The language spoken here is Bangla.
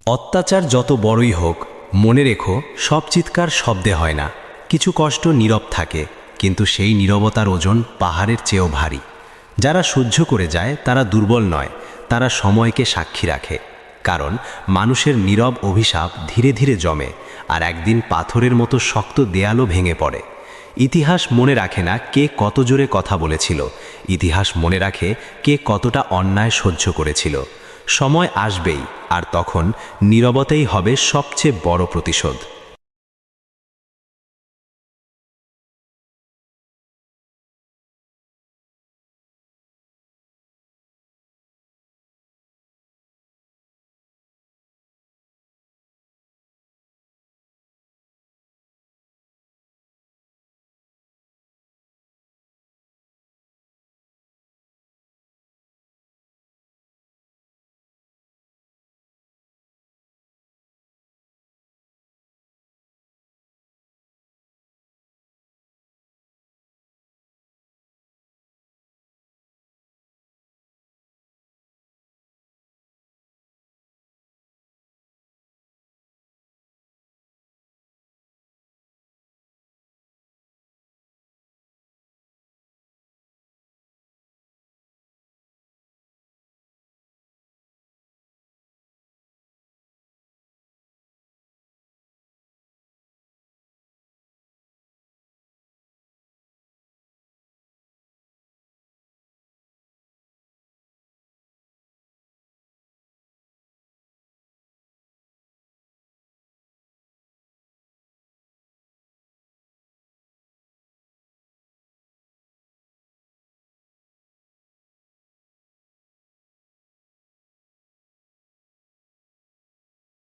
অত্যাচার যত বড়ই হোক, মনে রেখো সব চিৎকার শব্দে হয় না। কিছু কষ্ট নীরব থাকে, কিন্তু সেই নীরবতার ওজন পাহাড়ের চেয়েও ভারী। যারা সহ্য করে যায় তারা দুর্বল নয়, তারা সময়কে সাক্ষী রাখে। কারণ মানুষের নীরব অভিশাপ ধীরে ধীরে জমে, আর একদিন পাথরের মতো শক্ত দেয়ালও ভেঙে পড়ে। ইতিহাস মনে রাখে না কে কত জোরে কথা বলেছিল, ইতিহাস মনে রাখে কে কতটা অন্যায় সহ্য করেছিল। সময় আসবেই, আর তখন নীরবতাই হবে সবচেয়ে বড় প্রতিশোধ।